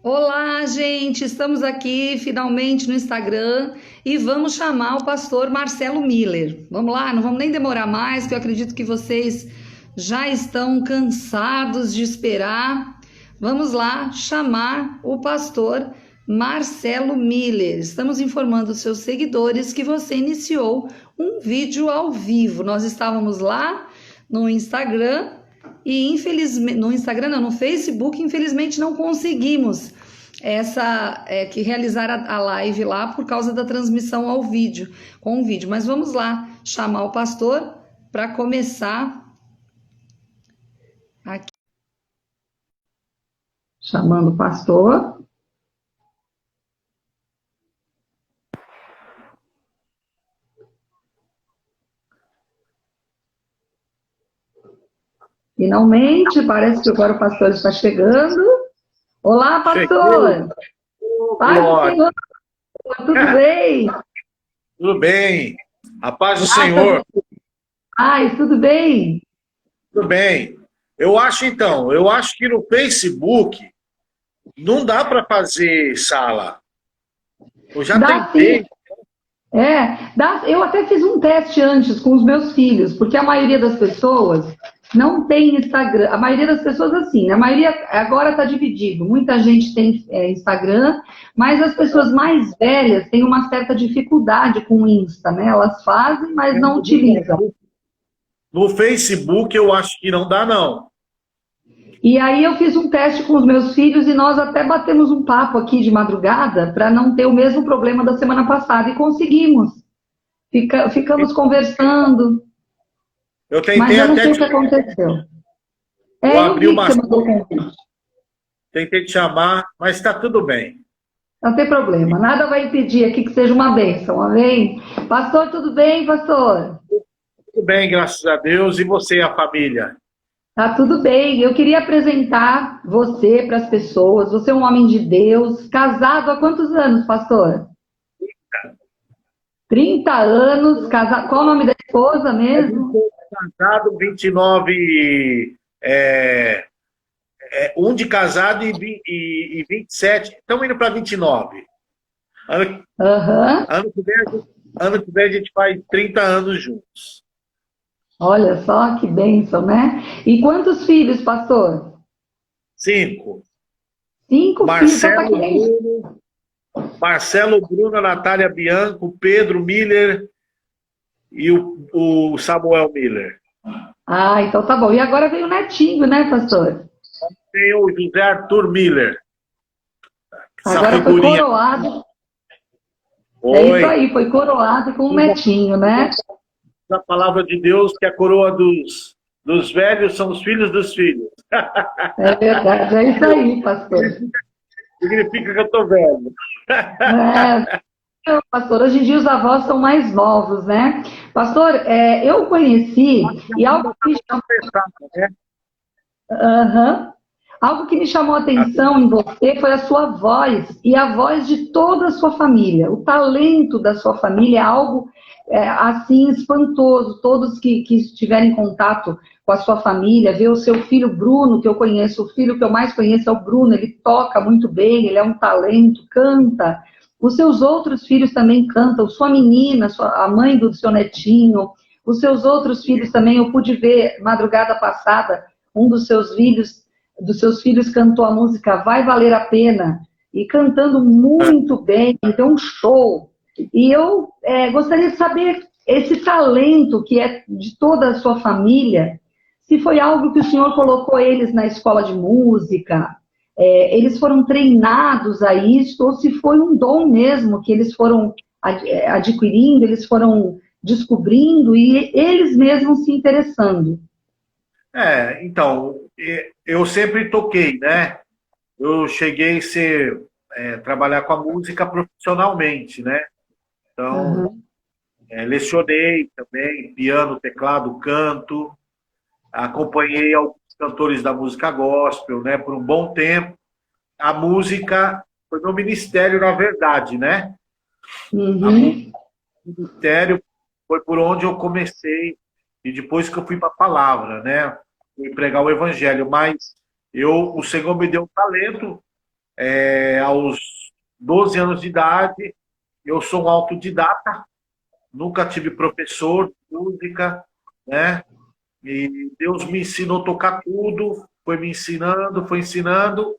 Olá, gente! Estamos aqui finalmente no Instagram e vamos chamar o pastor Marcelo Miller. Vamos lá, não vamos nem demorar mais, que eu acredito que vocês já estão cansados de esperar. Vamos lá chamar o pastor Marcelo Miller. Estamos informando os seus seguidores que você iniciou um vídeo ao vivo. Nós estávamos lá no Instagram e infelizmente no Instagram não, no Facebook, infelizmente não conseguimos que realizar a live lá por causa da transmissão ao vídeo, com o vídeo. Mas vamos lá chamar o pastor para começar aqui. Chamando o pastor. Finalmente, parece que agora o pastor está chegando. Olá, pastor! Paz do Senhor, tudo bem? Tudo bem. A paz do Senhor. Ai, tudo bem? Tudo bem. Eu acho que no Facebook não dá para fazer sala. Eu já tentei. Sim. Eu até fiz um teste antes com os meus filhos, porque a maioria das pessoas não tem Instagram. A maioria das pessoas, assim, a maioria agora está dividido. Muita gente tem Instagram, mas as pessoas mais velhas têm uma certa dificuldade com o Insta, né? Elas fazem, mas não utilizam. No Facebook eu acho que não dá, não. E aí eu fiz um teste com os meus filhos e nós até batemos um papo aqui de madrugada para não ter o mesmo problema da semana passada e conseguimos. Ficamos conversando. Eu tentei mas eu não até sei o que aconteceu. Eu abri uma que você mandou convite. Tentei te chamar, mas está tudo bem. Não tem problema. Nada vai impedir aqui que seja uma bênção. Amém? Pastor, tudo bem, pastor? Tudo bem, graças a Deus. E você e a família? Tá tudo bem. Eu queria apresentar você para as pessoas. Você é um homem de Deus, casado há quantos anos, pastor? 30 anos, casado. Qual o nome da esposa mesmo? Casado, 29, um de casado e 27. Estamos indo para 29. Ano que vem a gente faz 30 anos juntos. Olha só que bênção, né? E quantos filhos, pastor? 5. 5 Marcelo filhos. Bruno, Marcelo Bruno, Natália Bianco, Pedro Miller e o Samuel Miller. Ah, então tá bom. E agora veio o netinho, né, pastor? Tem o José Arthur Miller. Agora foi coroado. É isso aí, foi coroado com um netinho, né? A palavra de Deus que a coroa dos velhos são os filhos dos filhos. É verdade, é isso aí, pastor. Significa que eu tô velho. Pastor, hoje em dia os avós são mais novos, né? Pastor, eu conheci e algo que me chamou... Algo que me chamou a atenção em você foi a sua voz e a voz de toda a sua família. O talento da sua família é algo assim espantoso. Todos que estiverem em contato com a sua família, ver o seu filho Bruno, que eu conheço, o filho que eu mais conheço é o Bruno, ele toca muito bem, ele é um talento, canta. Os seus outros filhos também cantam, sua menina, a mãe do seu netinho, os seus outros filhos também, eu pude ver madrugada passada, um dos seus filhos cantou a música Vai Valer a Pena, e cantando muito bem, então um show. E eu gostaria de saber esse talento que é de toda a sua família, se foi algo que o senhor colocou eles na escola de música, eles foram treinados a isso, ou se foi um dom mesmo que eles foram adquirindo, eles foram descobrindo e eles mesmos se interessando. Então, eu sempre toquei, né? Eu cheguei a trabalhar com a música profissionalmente, né? Então, lecionei também, piano, teclado, canto, acompanhei alguns cantores da música gospel, né? Por um bom tempo. A música foi meu ministério, na verdade, né? O ministério foi por onde eu comecei e depois que eu fui para a palavra, né? Fui pregar o evangelho, mas o Senhor me deu um talento aos 12 anos de idade, eu sou um autodidata, nunca tive professor de música, né? E Deus me ensinou a tocar tudo, foi me ensinando, foi ensinando.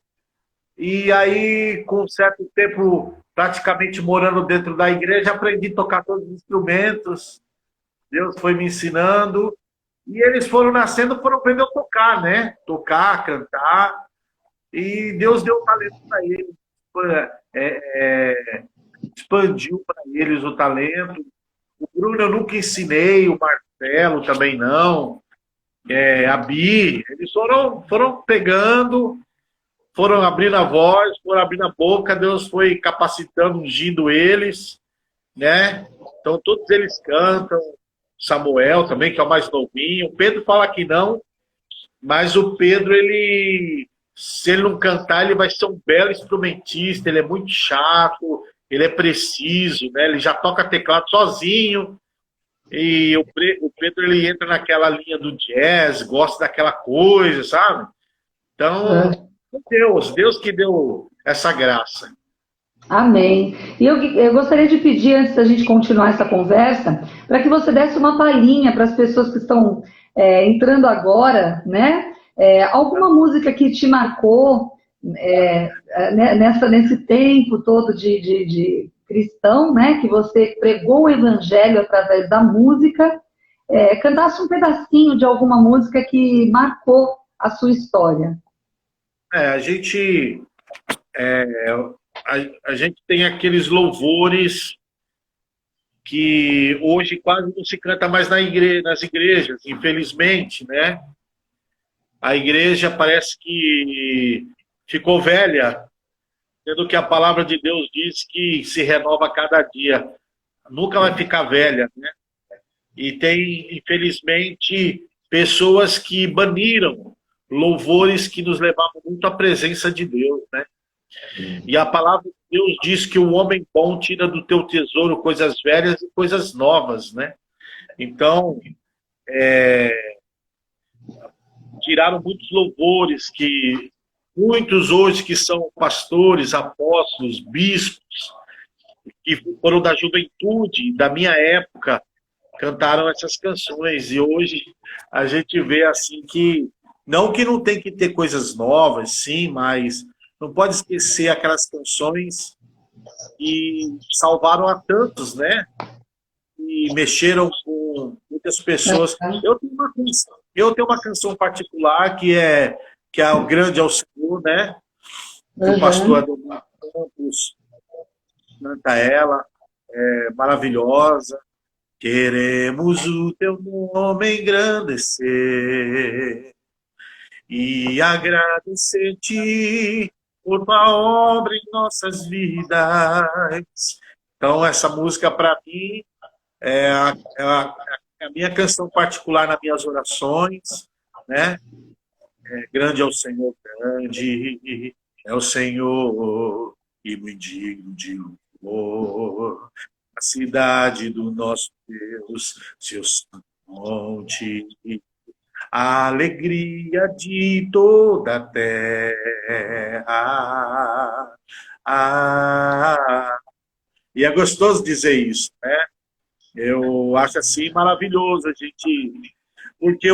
E aí, com um certo tempo, praticamente morando dentro da igreja, aprendi a tocar todos os instrumentos. Deus foi me ensinando. E eles foram nascendo, foram aprendendo a tocar, né? Tocar, cantar. E Deus deu talento para eles. Expandiu para eles o talento. O Bruno eu nunca ensinei, o Marcelo também não. A Bi, eles foram pegando, foram abrindo a voz, foram abrindo a boca, Deus foi capacitando, ungindo eles, né? Então todos eles cantam, Samuel também, que é o mais novinho. O Pedro fala que não, mas o Pedro, se ele não cantar, ele vai ser um belo instrumentista, ele é muito chato, ele é preciso, né? Ele já toca teclado sozinho. E o Pedro, ele entra naquela linha do jazz, gosta daquela coisa, sabe? Então, Deus que deu essa graça. Amém. E eu gostaria de pedir, antes da gente continuar essa conversa, para que você desse uma palhinha para as pessoas que estão entrando agora, né? Alguma música que te marcou nesse tempo todo de cristão, né? Que você pregou o evangelho através da música, cantasse um pedacinho de alguma música que marcou a sua história. A gente tem aqueles louvores que hoje quase não se canta mais nas igrejas, infelizmente, né? A igreja parece que ficou velha, sendo que a palavra de Deus diz que se renova a cada dia. Nunca vai ficar velha, né? E tem, infelizmente, pessoas que baniram louvores que nos levavam muito à presença de Deus, né? E a palavra de Deus diz que o homem bom tira do teu tesouro coisas velhas e coisas novas, né? Então, tiraram muitos louvores que muitos hoje que são pastores, apóstolos, bispos, que foram da juventude, da minha época, cantaram essas canções. E hoje a gente vê assim que não tem que ter coisas novas, sim, mas não pode esquecer aquelas canções que salvaram a tantos, né? E mexeram com muitas pessoas. Eu tenho uma canção particular que é o Grande ao Senhor, né? O pastor Ademar Campos canta ela, é maravilhosa. Queremos o teu nome engrandecer e agradecer-te por tua obra em nossas vidas. Então, essa música, para mim, é a minha canção particular nas minhas orações, né? Grande é o Senhor, grande é o Senhor, e muito digno de louvor. A cidade do nosso Deus, seu santo monte, a alegria de toda a terra. E é gostoso dizer isso, né? Eu acho assim maravilhoso a gente, porque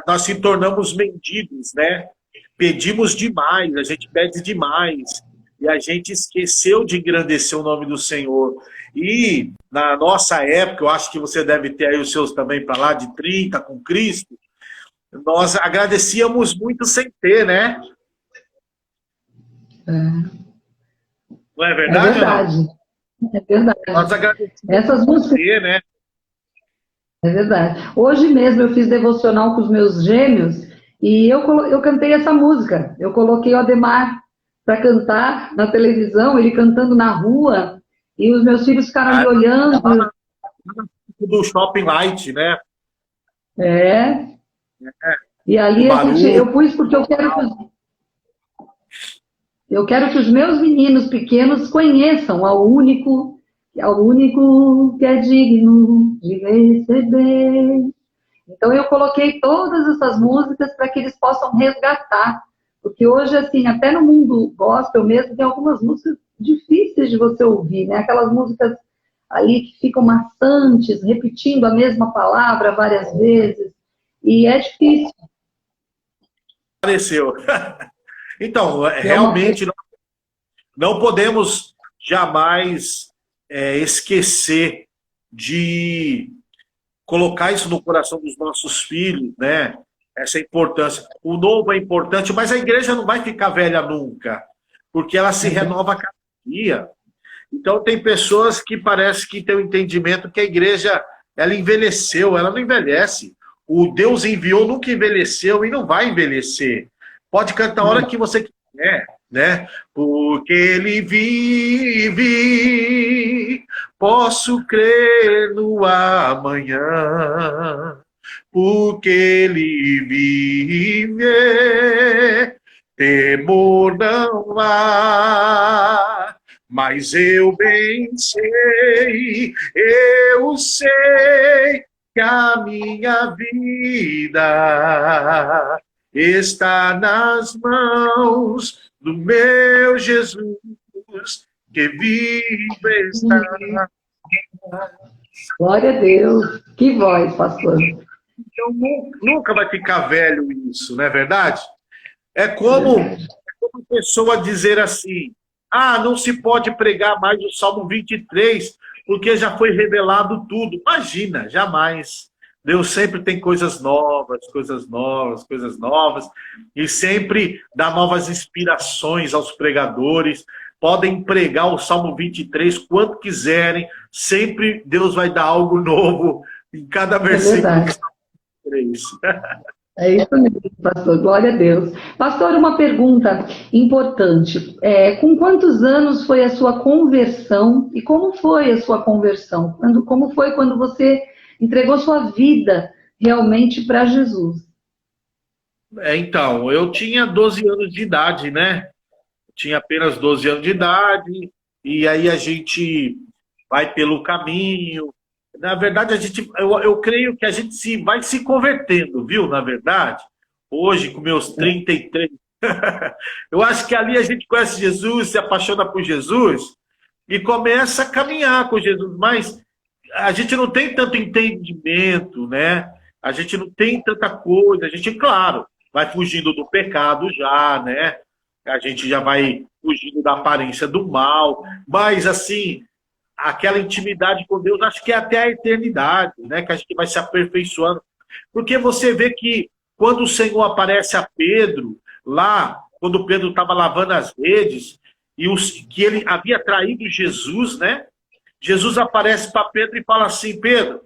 nós se tornamos mendigos, né? Pedimos demais, a gente pede demais, e a gente esqueceu de engrandecer o nome do Senhor. E na nossa época, eu acho que você deve ter aí os seus também para lá, de 30 com Cristo, nós agradecíamos muito sem ter, né? Não é verdade? É verdade. Não? É verdade. Nós agradecemos essas músicas, ter, né? É verdade. Hoje mesmo eu fiz devocional com os meus gêmeos e eu cantei essa música. Eu coloquei o Ademar para cantar na televisão, ele cantando na rua, e os meus filhos ficaram me olhando. Do Shopping Light, né? E ali eu pus porque eu quero que os meus meninos pequenos conheçam ao único que é digno de receber. Então eu coloquei todas essas músicas para que eles possam resgatar, Porque hoje, assim, até no mundo gospel mesmo, tem algumas músicas difíceis de você ouvir, né? Aquelas músicas ali que ficam maçantes, repetindo a mesma palavra várias vezes, e é difícil. Apareceu. Então, É uma realmente não podemos jamais esquecer de colocar isso no coração dos nossos filhos, né? Essa importância. O novo é importante, mas a igreja não vai ficar velha nunca, porque ela se renova a cada dia. Então, tem pessoas que parece que têm o entendimento que a igreja, ela envelheceu, ela não envelhece. O Deus enviou nunca envelheceu e não vai envelhecer. Pode cantar a hora que você quiser, né? Porque ele vive, posso crer no amanhã. Porque ele vive, temor não há. Mas eu bem sei, eu sei que a minha vida está nas mãos do meu Jesus, que vive está. Glória a Deus. Que voz, pastor. Então, nunca vai ficar velho isso, não é verdade? É como uma pessoa dizer assim, não se pode pregar mais o Salmo 23, porque já foi revelado tudo. Imagina, jamais. Deus sempre tem coisas novas, coisas novas, coisas novas, e sempre dá novas inspirações aos pregadores. Podem pregar o Salmo 23 quanto quiserem, sempre Deus vai dar algo novo em cada versículo do Salmo 23. É isso mesmo, pastor. Glória a Deus. Pastor, uma pergunta importante. Com quantos anos foi a sua conversão e como foi a sua conversão? Como foi quando você entregou sua vida realmente para Jesus? Então, eu tinha 12 anos de idade, né? Tinha apenas 12 anos de idade, e aí a gente vai pelo caminho. Na verdade, eu creio que a gente vai se convertendo, viu? Na verdade, hoje, com meus 33, eu acho que ali a gente conhece Jesus, se apaixona por Jesus e começa a caminhar com Jesus, mas a gente não tem tanto entendimento, né? A gente não tem tanta coisa, a gente, claro, vai fugindo do pecado já, né? A gente já vai fugindo da aparência do mal, mas assim, aquela intimidade com Deus, acho que é até a eternidade, né? Que a gente vai se aperfeiçoando. Porque você vê que quando o Senhor aparece a Pedro, lá, quando Pedro estava lavando as redes, que ele havia traído Jesus, né? Jesus aparece para Pedro e fala assim, Pedro,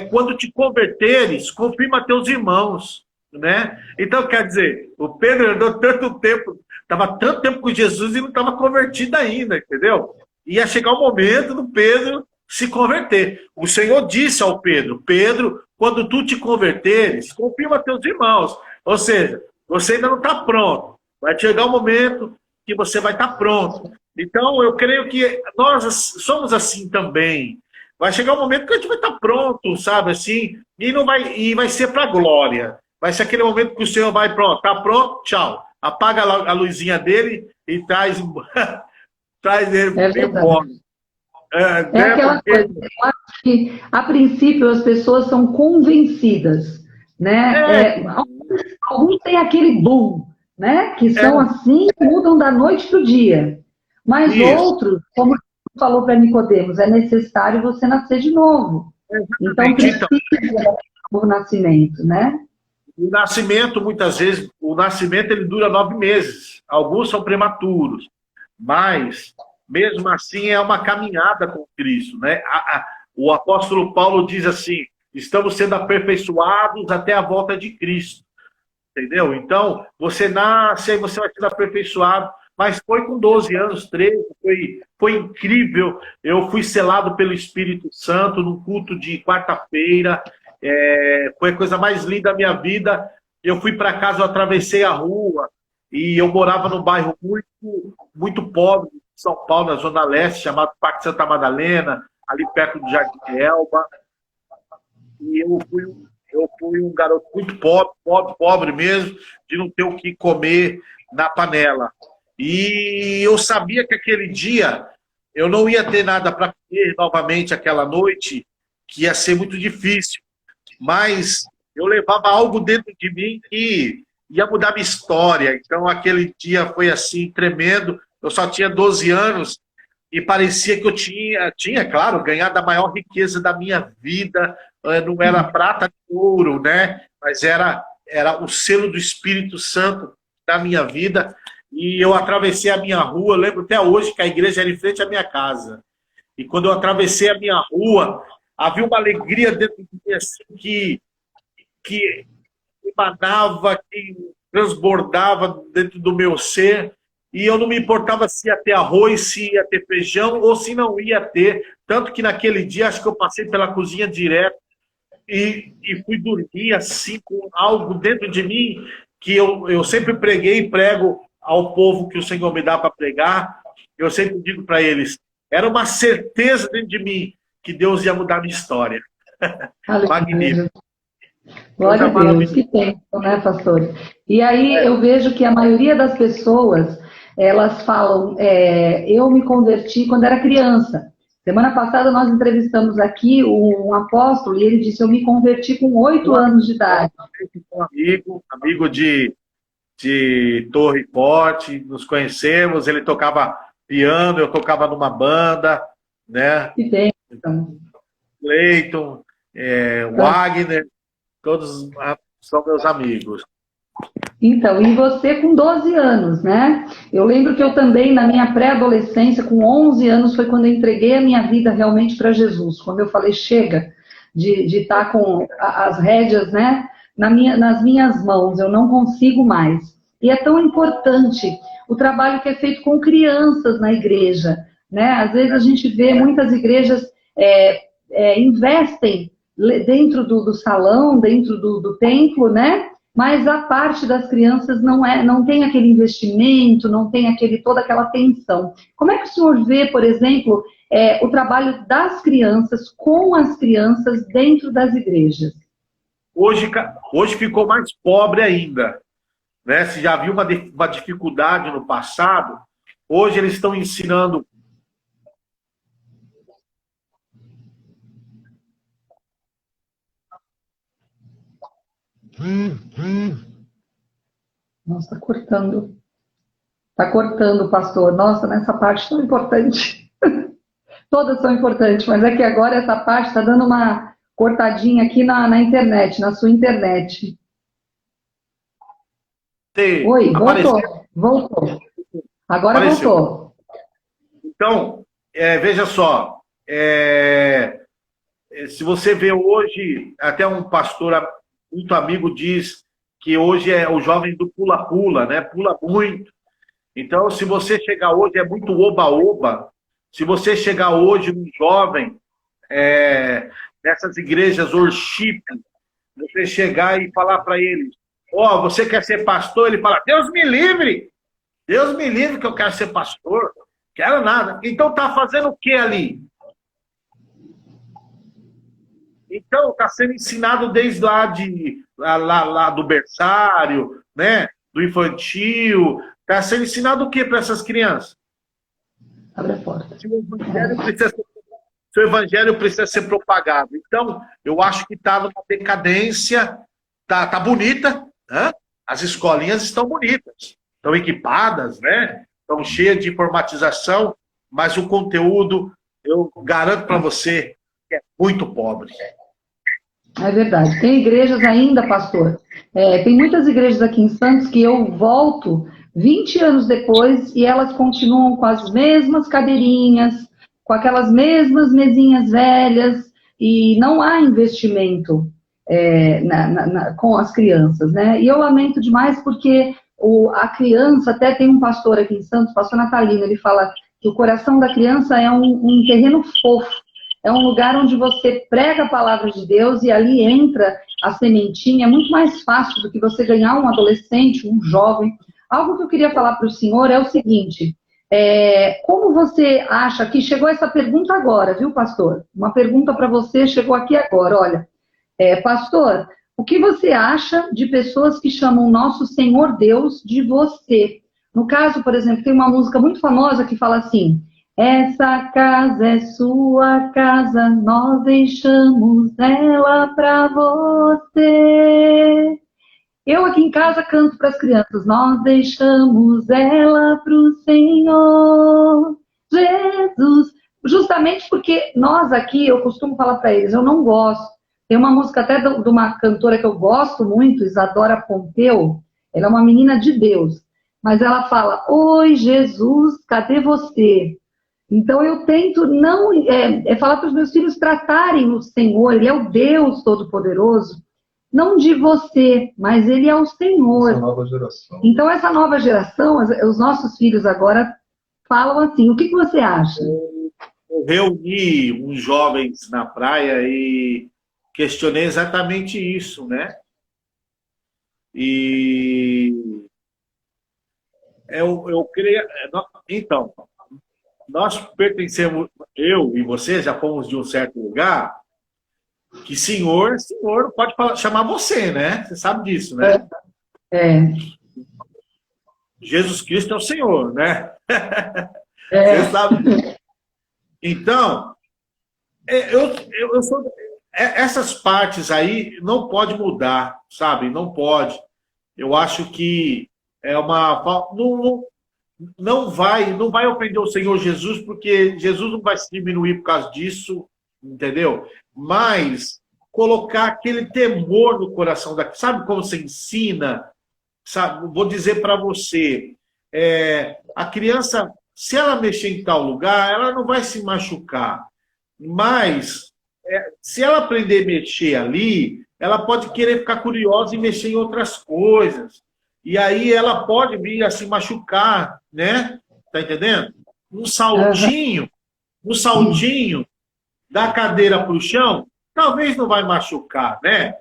quando te converteres, confirma teus irmãos, né? Então, quer dizer, o Pedro andou tanto tempo, estava tanto tempo com Jesus e não estava convertido ainda, entendeu? Ia chegar o momento do Pedro se converter. O Senhor disse ao Pedro, Pedro, quando tu te converteres, confirma teus irmãos. Ou seja, você ainda não está pronto. Vai chegar o momento que você vai estar pronto. Então, eu creio que nós somos assim também. Vai chegar um momento que a gente vai estar pronto, sabe, assim, e vai ser para a glória. Vai ser aquele momento que o Senhor vai, pronto, tá pronto, tchau. Apaga a luzinha dele e traz ele embora. Aquela coisa, eu acho que, a princípio, as pessoas são convencidas, né? Alguns têm aquele boom, né? Que são assim, mudam da noite para o dia. Mas outros, como falou para Nicodemos, é necessário você nascer de novo. Então, precisa do nascimento, né? O nascimento, muitas vezes, ele dura 9 meses. Alguns são prematuros. Mas, mesmo assim, é uma caminhada com Cristo, né? O apóstolo Paulo diz assim, estamos sendo aperfeiçoados até a volta de Cristo. Entendeu? Então, você nasce, aí você vai sendo aperfeiçoado. Mas foi com 12 anos, 13, foi incrível. Eu fui selado pelo Espírito Santo num culto de quarta-feira. Foi a coisa mais linda da minha vida. Eu fui para casa, eu atravessei a rua e eu morava num bairro muito, muito pobre de São Paulo, na Zona Leste, chamado Parque Santa Madalena, ali perto do Jardim de Elba. E eu fui Eu fui um garoto muito pobre, pobre, pobre mesmo, de não ter o que comer na panela. E eu sabia que aquele dia eu não ia ter nada para comer novamente aquela noite, que ia ser muito difícil. Mas eu levava algo dentro de mim que ia mudar minha história. Então aquele dia foi assim, tremendo. Eu só tinha 12 anos e parecia que eu tinha, claro, ganhado a maior riqueza da minha vida. Não era prata nem ouro, né? Mas era o selo do Espírito Santo da minha vida. E eu atravessei a minha rua, eu lembro até hoje que a igreja era em frente à minha casa. E quando eu atravessei a minha rua, havia uma alegria dentro de mim assim, que emanava, que transbordava dentro do meu ser. E eu não me importava se ia ter arroz, se ia ter feijão ou se não ia ter. Tanto que naquele dia, acho que eu passei pela cozinha direto e fui dormir assim, com algo dentro de mim que eu sempre preguei e prego ao povo que o Senhor me dá para pregar. Eu sempre digo para eles, era uma certeza dentro de mim que Deus ia mudar a minha história. Magnífico. Glória a Deus, que tempo, né, pastor? E aí eu vejo que a maioria das pessoas, elas falam, eu me converti quando era criança. Semana passada nós entrevistamos aqui um apóstolo e ele disse, eu me converti com 8 anos de idade. Um amigo de Torre Forte, nos conhecemos, ele tocava piano, eu tocava numa banda, né? Que tempo. Cleiton, Wagner, todos são meus amigos. Então, e você com 12 anos, né? Eu lembro que eu também, na minha pré-adolescência, com 11 anos, foi quando eu entreguei a minha vida realmente para Jesus. Quando eu falei, chega de estar com as rédeas, né, nas minhas mãos, eu não consigo mais. E é tão importante o trabalho que é feito com crianças na igreja, né? Às vezes a gente vê muitas igrejas investem dentro do salão, dentro do templo, né? Mas a parte das crianças não tem aquele investimento, não tem toda aquela atenção. Como é que o senhor vê, por exemplo, o trabalho das crianças com as crianças dentro das igrejas? Hoje ficou mais pobre ainda, né? Se já havia uma dificuldade no passado, hoje eles estão ensinando. Nossa, tá cortando. Tá cortando, pastor. Nossa, nessa parte tão importante. Todas são importantes, mas é que agora essa parte está dando uma cortadinha aqui na internet, na sua internet. Oi, voltou. Agora apareceu. Voltou. Então, veja só, se você vê hoje, até um pastor muito amigo diz que hoje é o jovem do pula-pula, né? Pula muito. Então, se você chegar hoje, é muito oba-oba. Se você chegar hoje, um jovem, nessas igrejas worship, você chegar e falar para ele, você quer ser pastor? Ele fala, Deus me livre que eu quero ser pastor. Quero nada. Então tá fazendo o que ali? Então está sendo ensinado desde lá do berçário, né? Do infantil. Está sendo ensinado o que para essas crianças? Abre a porta. Se o evangelho precisa ser propagado. Então, eu acho que está numa decadência, tá bonita, né? As escolinhas estão bonitas, estão equipadas, né? Estão cheias de informatização, mas o conteúdo, eu garanto para você, é muito pobre. É verdade. Tem igrejas ainda, pastor. Tem muitas igrejas aqui em Santos que eu volto 20 anos depois e elas continuam com as mesmas cadeirinhas, com aquelas mesmas mesinhas velhas e não há investimento com as crianças, né? E eu lamento demais porque a criança, até tem um pastor aqui em Santos, pastor Natalino, ele fala que o coração da criança é um terreno fofo. É um lugar onde você prega a palavra de Deus e ali entra a sementinha. É muito mais fácil do que você ganhar um adolescente, um jovem. Algo que eu queria falar para o senhor é o seguinte. Como você acha que chegou essa pergunta agora, viu, pastor? Uma pergunta para você chegou aqui agora. Olha, pastor, O que você acha de pessoas que chamam nosso Senhor Deus de você? No caso, por exemplo, tem uma música muito famosa que fala assim: essa casa é sua casa, nós deixamos ela para você. Eu aqui em casa canto para as crianças: nós deixamos ela para o Senhor Jesus. Justamente porque nós aqui, eu costumo falar para eles, eu não gosto. Tem uma música até de uma cantora que eu gosto muito, Isadora Pompeu. Ela é uma menina de Deus. Mas ela fala: oi, Jesus, cadê você? Então eu tento não falar para os meus filhos tratarem o Senhor, Ele é o Deus Todo-Poderoso, não de você, mas Ele é o Senhor. Essa nova geração. Então essa nova geração, os nossos filhos agora falam assim. O que você acha? Eu reuni uns jovens na praia e questionei exatamente isso, né? E eu creio... Então, nós pertencemos, eu e você já fomos de um certo lugar que senhor pode chamar você, né? Você sabe disso, né? Jesus Cristo é o Senhor, né? Você sabe. Então, eu sou... Essas partes aí não pode mudar, sabe? Não pode. Eu acho que é uma... Não vai ofender o Senhor Jesus, porque Jesus não vai se diminuir por causa disso, entendeu? Mas colocar aquele temor no coração sabe como você ensina? Sabe? Vou dizer para você, a criança, se ela mexer em tal lugar, ela não vai se machucar. Mas se ela aprender a mexer ali, ela pode querer ficar curiosa e mexer em outras coisas. E aí ela pode vir a se machucar, né? Tá entendendo? Um saltinho da cadeira para o chão, talvez não vai machucar, né?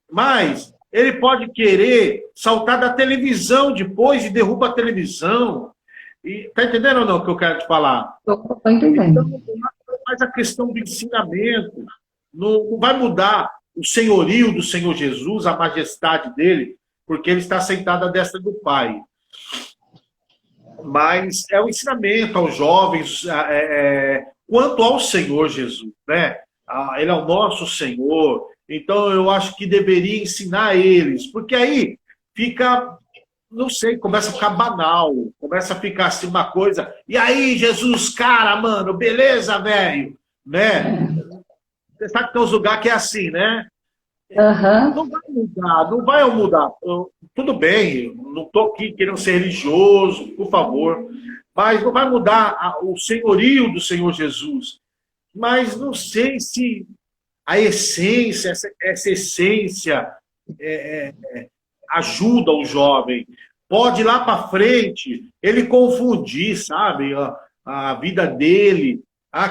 Mas ele pode querer saltar da televisão depois e derruba a televisão. E, tá entendendo ou não o que eu quero te falar? Estou entendendo. Então, mas a questão do ensinamento não vai mudar o senhorio do Senhor Jesus, a majestade dele, porque ele está sentado à destra do Pai. Mas é o ensinamento aos jovens quanto ao Senhor Jesus, né? Ele é o nosso Senhor. Então eu acho que deveria ensinar eles, porque aí fica, não sei, começa a ficar banal, começa a ficar assim uma coisa. E aí, Jesus, cara, mano, beleza, velho, né? Você sabe que tem uns lugares que é assim, né? Não vai mudar. Tudo bem, não estou aqui querendo ser religioso, por favor, mas não vai mudar o senhorio do Senhor Jesus. Mas não sei se a essência, essa essência ajuda o jovem. Pode ir lá para frente ele confundir, sabe, a vida dele.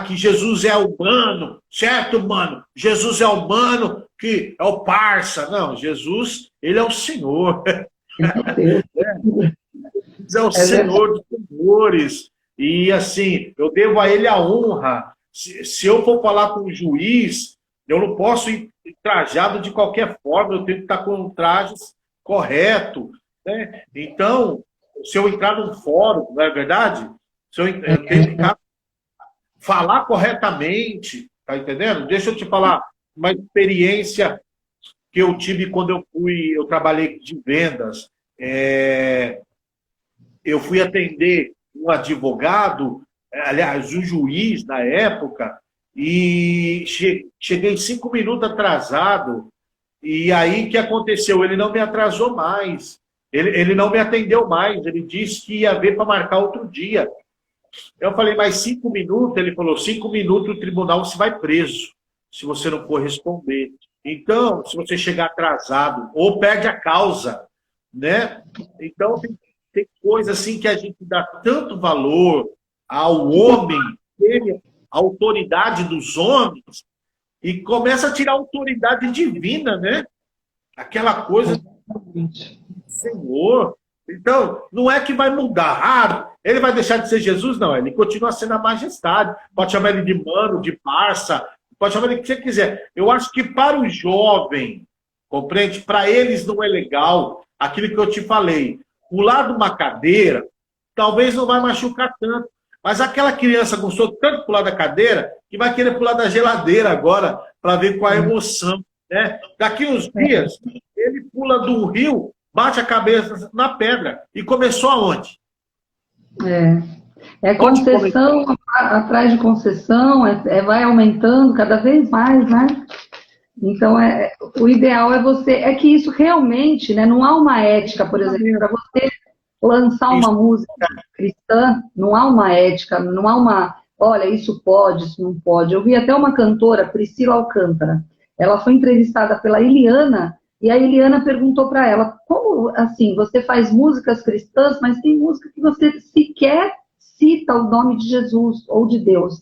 Que Jesus é humano, certo, mano? Jesus é humano, que é o parça. Não, Jesus, ele é o Senhor. Jesus é o Senhor dos senhores. E assim, eu devo a ele a honra. Se eu for falar com o juiz, eu não posso ir trajado de qualquer forma, eu tenho que estar com trajes correto, né? Então, se eu entrar num fórum, não é verdade? Eu tenho que falar corretamente, tá entendendo? Deixa eu te falar uma experiência que eu tive quando eu trabalhei de vendas. Eu fui atender um advogado, aliás, um juiz na época, e cheguei 5 minutos atrasado, e aí o que aconteceu? Ele não me atrasou mais, ele não me atendeu mais, ele disse que ia ver para marcar outro dia. Eu falei, mais 5 minutos? Ele falou, 5 minutos o tribunal você vai preso, se você não corresponder. Então, se você chegar atrasado, ou perde a causa, né? Então, tem coisa assim que a gente dá tanto valor ao homem, a autoridade dos homens, e começa a tirar a autoridade divina, né? Aquela coisa do Senhor. Então, não é que vai mudar. Ele vai deixar de ser Jesus? Não, ele continua sendo a majestade. Pode chamar ele de mano, de parça, pode chamar ele o que você quiser. Eu acho que para o jovem Compreende? Para eles não é legal aquilo que eu te falei. Pular de uma cadeira, talvez não vai machucar tanto. Mas aquela criança gostou tanto de pular da cadeira que vai querer pular da geladeira agora para ver qual é a emoção. Né? Daqui uns dias, ele pula de um rio, bate a cabeça na pedra. E começou aonde? É concessão atrás de concessão, vai aumentando cada vez mais, né? Então, o ideal é você... É que isso realmente, né, não há uma ética, por exemplo, para você lançar uma música cristã, não há uma ética, não há uma... Olha, isso pode, isso não pode. Eu vi até uma cantora, Priscila Alcântara, ela foi entrevistada pela Eliana, e a Eliana perguntou para ela, como, assim, você faz músicas cristãs, mas tem música que você sequer cita o nome de Jesus ou de Deus.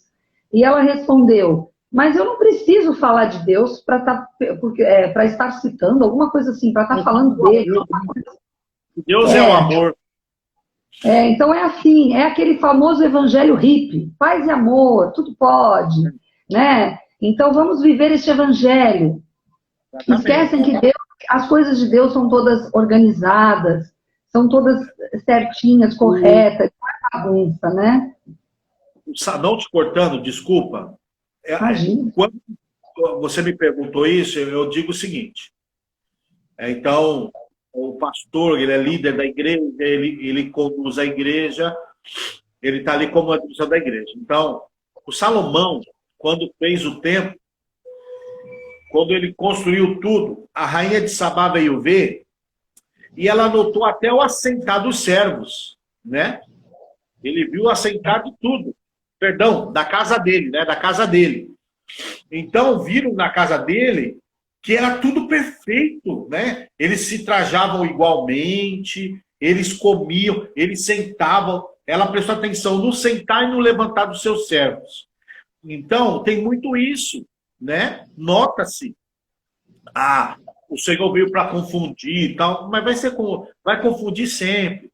E ela respondeu, mas eu não preciso falar de Deus para estar citando alguma coisa assim, para estar falando dele. Deus é o amor. Então é assim, é aquele famoso evangelho hippie, paz e amor, tudo pode, né? Então vamos viver este evangelho. Esquecem que Deus, as coisas de Deus são todas organizadas, são todas certinhas, corretas, não é bagunça, né? Não te cortando, desculpa. Imagina. Quando você me perguntou isso, eu digo o seguinte. Então, o pastor, ele é líder da igreja, ele conduz a igreja, ele está ali como administrador da igreja. Então, o Salomão, quando fez o templo, quando ele construiu tudo, a rainha de Sabá veio ver e ela notou até o assentar dos servos, né? Ele viu o assentar de tudo. Perdão, da casa dele, né? Da casa dele. Então, viram na casa dele que era tudo perfeito, né? Eles se trajavam igualmente, eles comiam, eles sentavam. Ela prestou atenção no sentar e no levantar dos seus servos. Então, tem muito isso, né? Nota-se. O Senhor veio para confundir e tal, mas vai confundir sempre.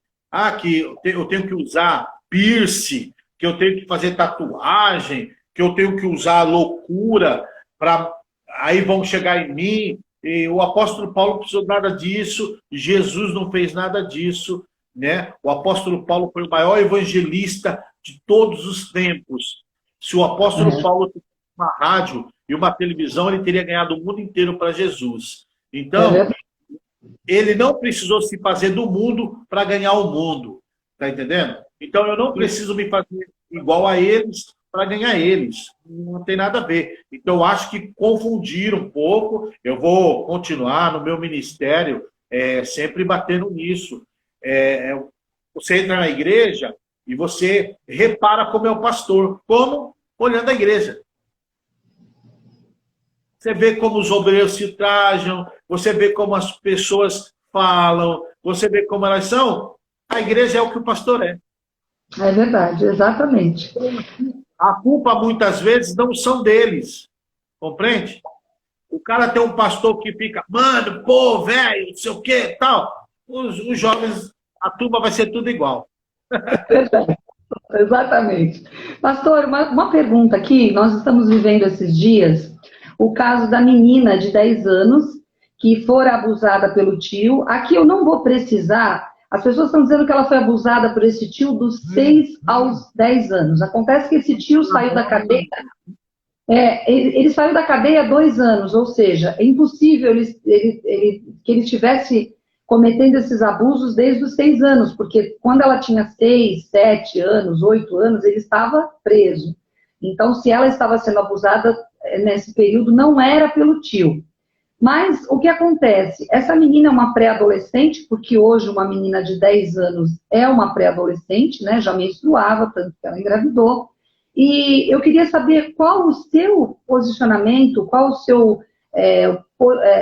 Que eu tenho que usar piercing, que eu tenho que fazer tatuagem, que eu tenho que usar loucura, aí vão chegar em mim. E o apóstolo Paulo não precisou nada disso, Jesus não fez nada disso, né? O apóstolo Paulo foi o maior evangelista de todos os tempos. Se o apóstolo Paulo tivesse uma rádio e uma televisão, ele teria ganhado o mundo inteiro para Jesus. Então, ele não precisou se fazer do mundo para ganhar o mundo. Tá entendendo? Então, eu não preciso me fazer igual a eles para ganhar eles. Não tem nada a ver. Então, eu acho que confundiram um pouco. Eu vou continuar no meu ministério sempre batendo nisso. Você entra na igreja e você repara como é o pastor. Como? Olhando a igreja. Você vê como os obreiros se trajam, você vê como as pessoas falam, você vê como elas são. A igreja é o que o pastor é. É verdade, exatamente. A culpa, muitas vezes, não são deles. Compreende? O cara tem um pastor que fica, mano, pô, velho, não sei o quê, tal. Os jovens, a turma vai ser tudo igual. Verdade. Exatamente. Pastor, uma pergunta aqui. Nós estamos vivendo esses dias o caso da menina de 10 anos que fora abusada pelo tio. Aqui eu não vou precisar. As pessoas estão dizendo que ela foi abusada por esse tio dos 6 aos 10 anos. Acontece que esse tio saiu da cadeia. Ele saiu da cadeia há 2 anos, ou seja, é impossível que ele estivesse cometendo esses abusos desde os 6 anos, porque quando ela tinha 6, 7 anos, 8 anos, ele estava preso. Então, se ela estava sendo abusada nesse período, não era pelo tio. Mas o que acontece? Essa menina é uma pré-adolescente, porque hoje uma menina de 10 anos é uma pré-adolescente, né? Já menstruava, tanto que ela engravidou. E eu queria saber qual o seu posicionamento, qual o seu,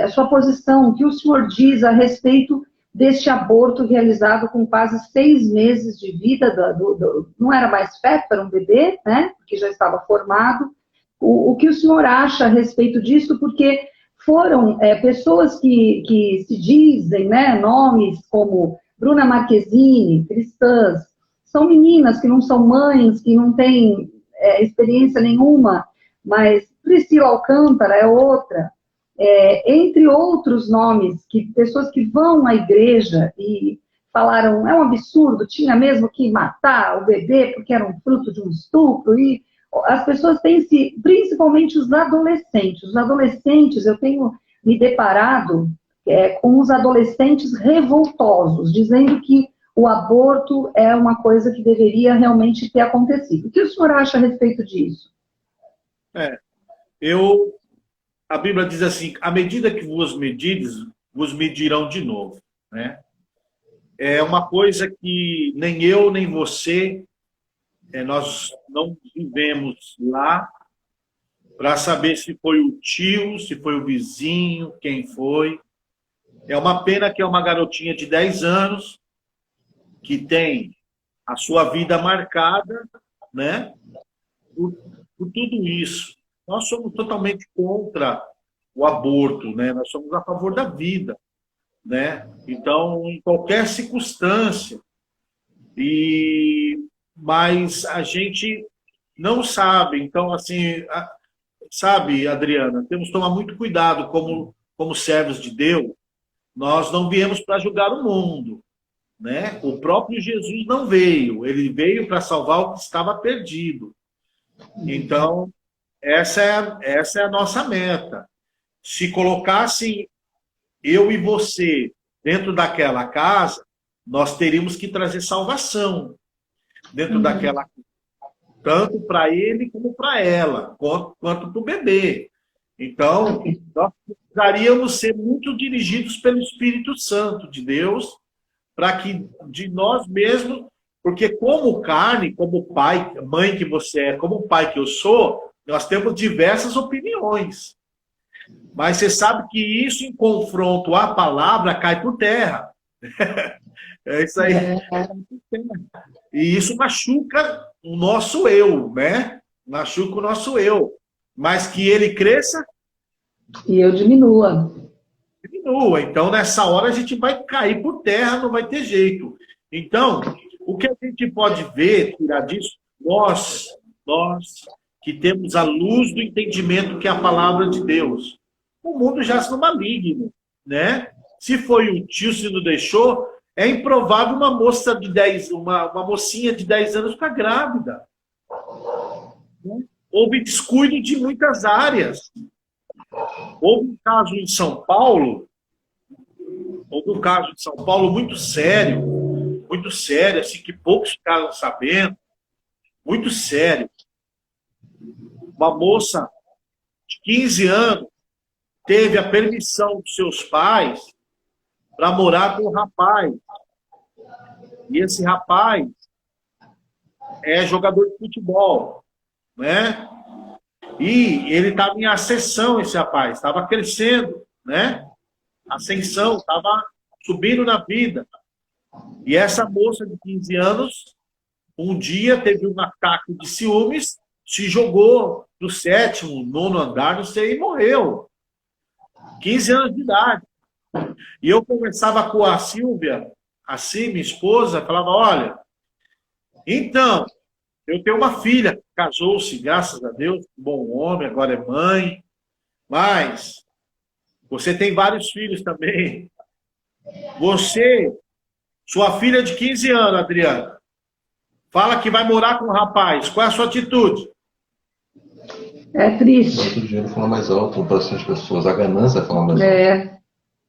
a sua posição, o que o senhor diz a respeito deste aborto realizado com quase 6 meses de vida, não era mais feto, era um bebê, né? Porque já estava formado. O que o senhor acha a respeito disso? Porque foram pessoas que se dizem, né, nomes como Bruna Marquezine, cristãs, são meninas que não são mães, que não têm experiência nenhuma, mas Priscila Alcântara é outra. entre outros nomes, pessoas que vão à igreja e falaram, é um absurdo, tinha mesmo que matar o bebê porque era um fruto de um estupro, e as pessoas têm principalmente os adolescentes, eu tenho me deparado com os adolescentes revoltosos, dizendo que o aborto é uma coisa que deveria realmente ter acontecido. O que o senhor acha a respeito disso? A Bíblia diz assim, à medida que vos medides, vos medirão de novo, né? É uma coisa que nem eu, nem você, nós não vivemos lá para saber se foi o tio, se foi o vizinho, quem foi. É uma pena que é uma garotinha de 10 anos que tem a sua vida marcada, né, por tudo isso. Nós somos totalmente contra o aborto, né? Nós somos a favor da vida, né? Então, em qualquer circunstância. Mas a gente não sabe. Então, assim, sabe, Adriana, temos que tomar muito cuidado como servos de Deus. Nós não viemos para julgar o mundo, né? O próprio Jesus não veio. Ele veio para salvar o que estava perdido. Então, essa é a nossa meta. Se colocassem eu e você dentro daquela casa, nós teríamos que trazer salvação dentro daquela casa, tanto para ele como para ela, quanto para o bebê. Então, nós precisaríamos ser muito dirigidos pelo Espírito Santo de Deus, para que de nós mesmos, porque como carne, como pai, mãe que você é, como pai que eu sou, nós temos diversas opiniões. Mas você sabe que isso, em confronto à palavra, cai por terra. É isso aí. E isso machuca o nosso eu, né? Machuca o nosso eu. Mas que ele cresça... E eu diminua. Diminua. Então, nessa hora, a gente vai cair por terra, não vai ter jeito. Então, o que a gente pode ver, tirar disso, nós que temos a luz do entendimento que é a palavra de Deus. O mundo já se no maligno, né? Se foi o tio, se não deixou, é improvável uma mocinha de 10 anos ficar grávida. Houve descuido de muitas áreas. Houve um caso em São Paulo, muito sério, assim, que poucos ficaram sabendo, muito sério. Uma moça de 15 anos teve a permissão dos seus pais para morar com o rapaz. E esse rapaz é jogador de futebol, né? E ele estava em ascensão, esse rapaz, estava crescendo, né? Ascensão, estava subindo na vida. E essa moça de 15 anos, um dia teve um ataque de ciúmes, se jogou do 7º, 9º andar, não sei, e morreu. 15 anos de idade. E eu conversava com a Silvia, assim, minha esposa, falava, olha, então, eu tenho uma filha, casou-se, graças a Deus, um bom homem, agora é mãe, mas você tem vários filhos também. Sua filha de 15 anos, Adriana, fala que vai morar com um rapaz, qual é a sua atitude? É triste. O dinheiro fala mais alto para essas pessoas, a ganância fala mais alto.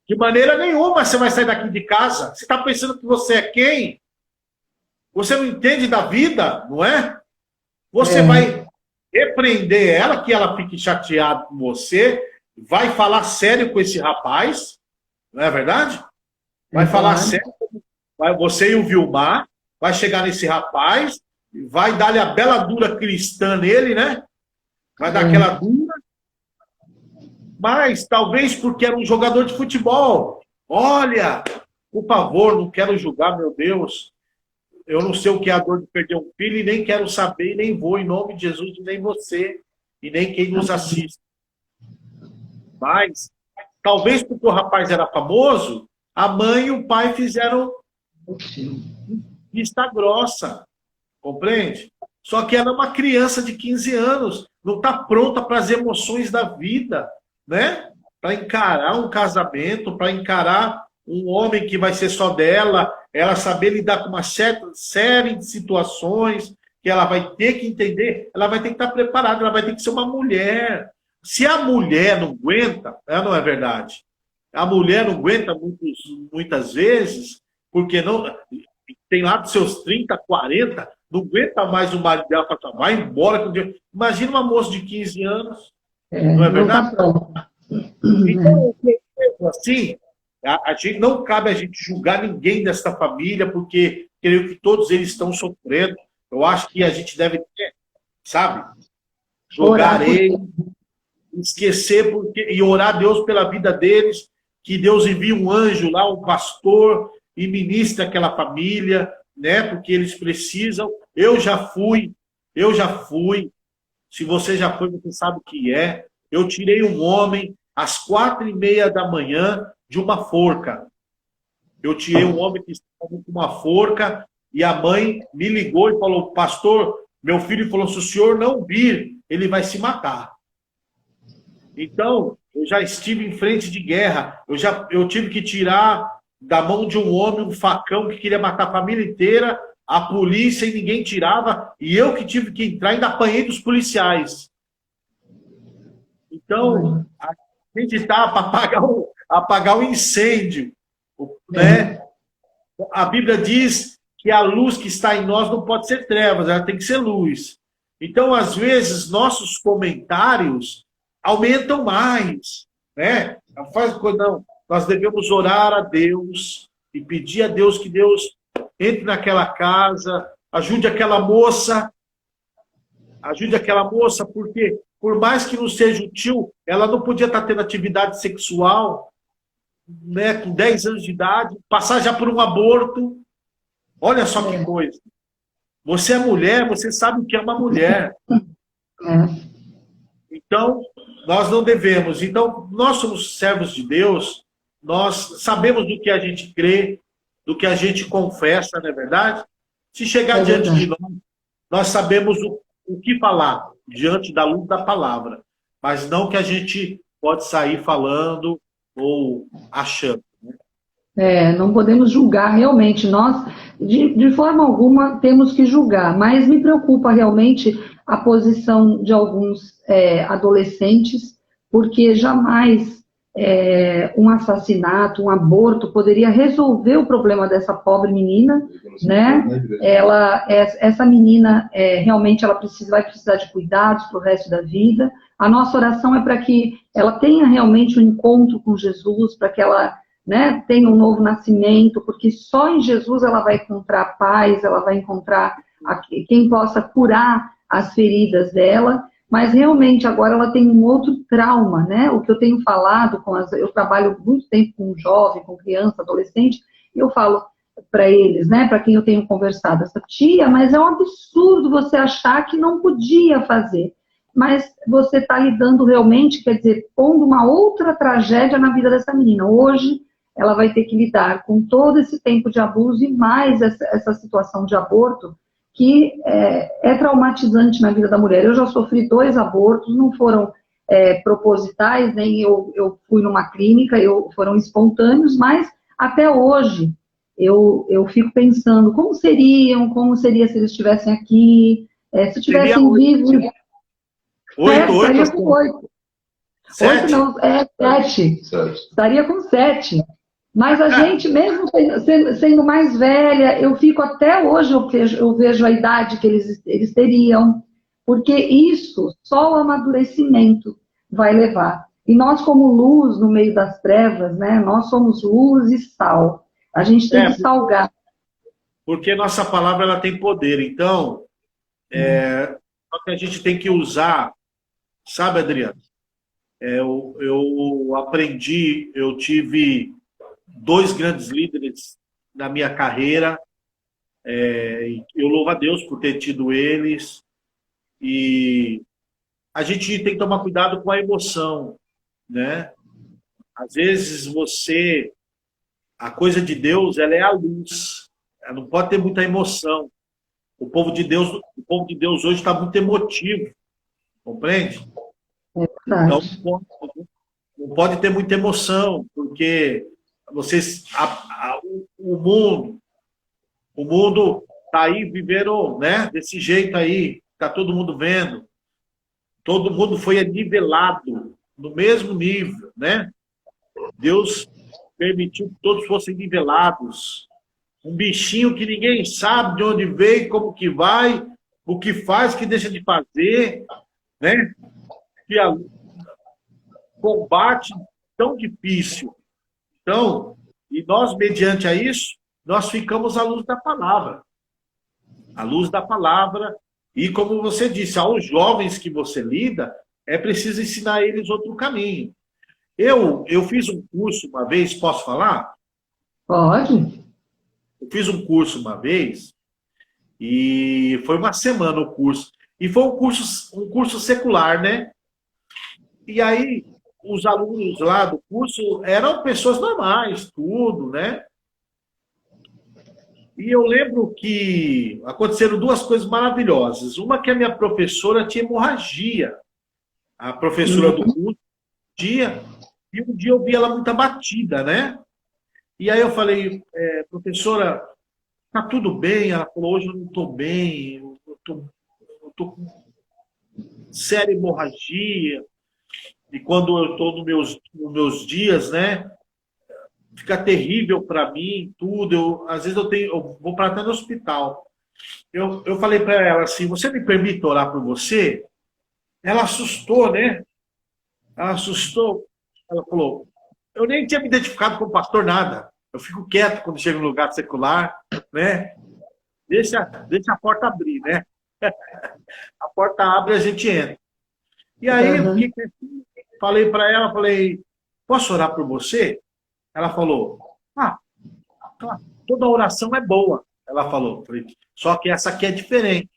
De maneira nenhuma você vai sair daqui de casa. Você está pensando que você é quem? Você não entende da vida, não é? Você vai repreender ela, que ela fique chateada com você, vai falar sério com esse rapaz, não é verdade? Vai falar sério, você e o Vilmar, vai chegar nesse rapaz, vai dar-lhe a bela dura cristã nele, né? Vai dar aquela dura. Mas talvez porque era um jogador de futebol. Olha, por favor, não quero julgar, meu Deus. Eu não sei o que é a dor de perder um filho e nem quero saber, e nem vou, em nome de Jesus, e nem você, e nem quem nos assiste. Mas, talvez porque o rapaz era famoso, a mãe e o pai fizeram vista grossa, compreende? Só que ela é uma criança de 15 anos, não está pronta para as emoções da vida, né? para encarar um casamento, para encarar um homem que vai ser só dela, ela saber lidar com uma série de situações que ela vai ter que entender, ela vai ter que estar preparada, ela vai ter que ser uma mulher. Se a mulher não aguenta, não é verdade? A mulher não aguenta muitas vezes, porque não tem lá dos seus 30, 40, não aguenta mais o marido dela, fala, vai embora. Imagina uma moça de 15 anos, não é verdade? Então, assim, a gente não cabe a gente julgar ninguém desta família, porque creio que todos eles estão sofrendo. Eu acho que a gente deve ter, sabe, jogar eles, esquecer e orar a Deus pela vida deles, que Deus envie um anjo lá, um pastor, e ministre aquela família, né? Porque eles precisam. Eu já fui. Se você já foi, você sabe o que é. Eu tirei um homem às 4h30 da manhã de uma forca. Eu tirei um homem que estava com uma forca e a mãe me ligou e falou, pastor, meu filho falou, se o senhor não vir, ele vai se matar. Então, eu já estive em frente de guerra. Eu tive que tirar da mão de um homem um facão que queria matar a família inteira, a polícia e ninguém tirava, e eu que tive que entrar e ainda apanhei dos policiais. Então, a gente está para apagar o incêndio, né? A Bíblia diz que a luz que está em nós não pode ser trevas, ela tem que ser luz. Então, às vezes, nossos comentários aumentam mais, né? Não, nós devemos orar a Deus e pedir a Deus que Deus entre naquela casa, ajude aquela moça, porque por mais que não seja o tio, ela não podia estar tendo atividade sexual, né, com 10 anos de idade, passar já por um aborto. Olha só que coisa. Você é mulher, você sabe o que é uma mulher. Então, nós não devemos. Então, nós somos servos de Deus, nós sabemos do que a gente crê, do que a gente confessa, não é verdade? Se chegar diante de nós, nós sabemos o que falar diante da luz da palavra, mas não que a gente pode sair falando ou achando. Não podemos julgar realmente. Nós, de forma alguma, temos que julgar, mas me preocupa realmente a posição de alguns adolescentes, porque jamais um assassinato, um aborto poderia resolver o problema dessa pobre menina, né? Essa menina realmente vai precisar de cuidados para o resto da vida. A nossa oração é para que ela tenha realmente um encontro com Jesus, para que ela, né, tenha um novo nascimento, porque só em Jesus ela vai encontrar paz, ela vai encontrar quem possa curar as feridas dela, mas realmente agora ela tem um outro trauma, né? O que eu tenho falado, eu trabalho muito tempo com jovem, com criança, adolescente, e eu falo para eles, né, para quem eu tenho conversado, essa tia, mas é um absurdo você achar que não podia fazer, mas você está lidando realmente, quer dizer, pondo uma outra tragédia na vida dessa menina. Hoje, ela vai ter que lidar com todo esse tempo de abuso e mais essa situação de aborto, que é traumatizante na vida da mulher. Eu já sofri 2 abortos, não foram propositais, nem eu fui numa clínica, foram espontâneos, mas até hoje eu fico pensando como seria se eles estivessem aqui, se tivessem vivos. 8. Estaria com 8. 8 não, 7. Estaria com 7. Mas a gente, mesmo sendo mais velha, eu fico até hoje, eu vejo a idade que eles teriam, porque isso só o amadurecimento vai levar. E nós, como luz no meio das trevas, né, nós somos luz e sal. A gente tem que salgar. Porque nossa palavra ela tem poder. Então, só que a gente tem que usar, sabe, Adriano? Eu aprendi, eu tive 2 grandes líderes na minha carreira, eu louvo a Deus por ter tido eles, e a gente tem que tomar cuidado com a emoção, né? Às vezes a coisa de Deus, ela é a luz, ela não pode ter muita emoção. O povo de Deus hoje está muito emotivo, compreende? Então, não pode ter muita emoção, porque vocês, o mundo está aí vivendo, né, desse jeito aí, está todo mundo vendo, todo mundo foi nivelado no mesmo nível, né? Deus permitiu que todos fossem nivelados. Um bichinho que ninguém sabe de onde veio, como que vai, o que faz, o que deixa de fazer, né? Que combate tão difícil. Então, e nós, mediante a isso, nós ficamos à luz da palavra. À luz da palavra. E como você disse, aos jovens que você lida, é preciso ensinar eles outro caminho. Eu fiz um curso uma vez, posso falar? Pode. Eu fiz um curso uma vez, e foi uma semana o curso. E foi um curso secular, né? E aí, os alunos lá do curso eram pessoas normais, tudo, né? E eu lembro que aconteceram duas coisas maravilhosas. Uma que a minha professora tinha hemorragia. A professora do curso, e um dia eu vi ela muito abatida, né? E aí eu falei, professora, tá tudo bem? Ela falou, hoje eu não estou bem, eu tô com séria hemorragia. E quando eu estou nos meus dias, né? Fica terrível para mim, tudo. Às vezes eu vou para até no hospital. Eu falei para ela assim, você me permite orar por você? Ela assustou, né? Ela assustou. Ela falou, eu nem tinha me identificado com o pastor, nada. Eu fico quieto quando chego no lugar secular, né? Deixa a porta abrir, né? A porta abre e a gente entra. E aí, falei para ela, posso orar por você? Ela falou, toda oração é boa. Ela falou, só que essa aqui é diferente.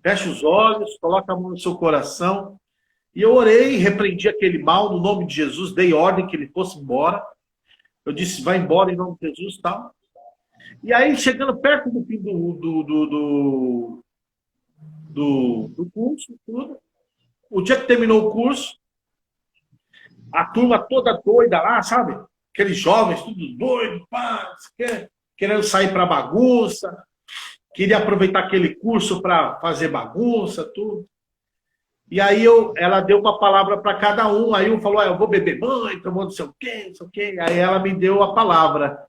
Fecha os olhos, coloca a mão no seu coração. E eu orei, repreendi aquele mal no nome de Jesus, dei ordem que ele fosse embora. Eu disse, vai embora em nome de Jesus, tal. E aí, chegando perto do fim do curso, tudo, o dia que terminou o curso, a turma toda doida lá, sabe? Aqueles jovens, tudo doido, pá, querendo sair para bagunça, queria aproveitar aquele curso para fazer bagunça, tudo. E aí ela deu uma palavra para cada um, aí um falou, eu vou beber banho, tomou não sei o quê, não sei o quê. Aí ela me deu a palavra.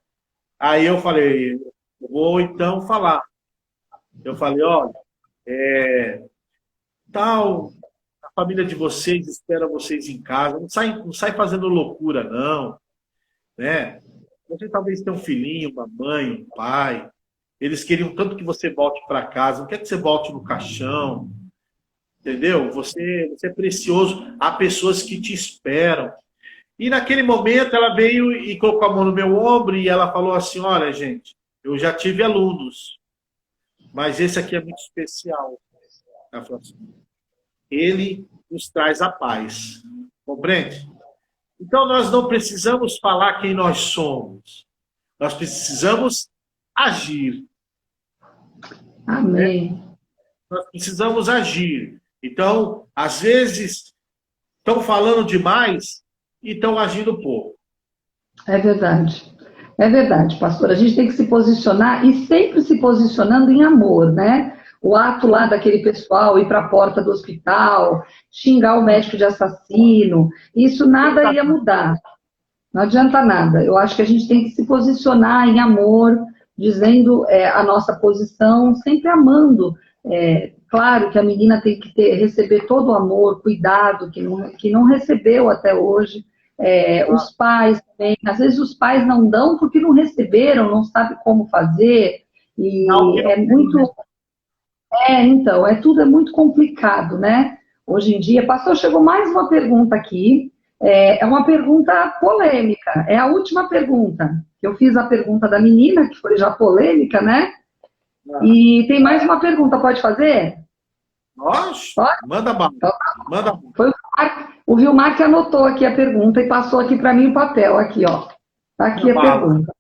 Aí eu falei, eu vou então falar. Eu falei, olha, a família de vocês espera vocês em casa, não sai fazendo loucura, não. Né? Você talvez tenha um filhinho, uma mãe, um pai. Eles queriam tanto que você volte para casa, não quer que você volte no caixão. Entendeu? Você é precioso. Há pessoas que te esperam. E naquele momento ela veio e colocou a mão no meu ombro e ela falou assim, olha, gente, eu já tive alunos, mas esse aqui é muito especial. Ela falou assim, ele nos traz a paz. Compreende? Então nós não precisamos falar quem nós somos. Nós precisamos agir. Amém. Né? Nós precisamos agir. Então, às vezes, estão falando demais e estão agindo pouco. É verdade. É verdade, pastor. A gente tem que se posicionar e sempre se posicionando em amor, né? O ato lá daquele pessoal ir para a porta do hospital, xingar o médico de assassino, isso nada ia mudar. Não adianta nada. Eu acho que a gente tem que se posicionar em amor, dizendo a nossa posição, sempre amando. Claro que a menina tem que receber todo o amor, cuidado, que não recebeu até hoje. Os pais também, às vezes os pais não dão porque não receberam, não sabem como fazer, e tudo é muito complicado, né? Hoje em dia, pastor, chegou mais uma pergunta aqui, é uma pergunta polêmica, é a última pergunta. Eu fiz a pergunta da menina, que foi já polêmica, né? E tem mais uma pergunta, pode fazer? Nossa, manda bala. Manda. Foi o Vilmar que anotou aqui a pergunta e passou aqui para mim o papel, aqui, ó. Tá aqui a pergunta.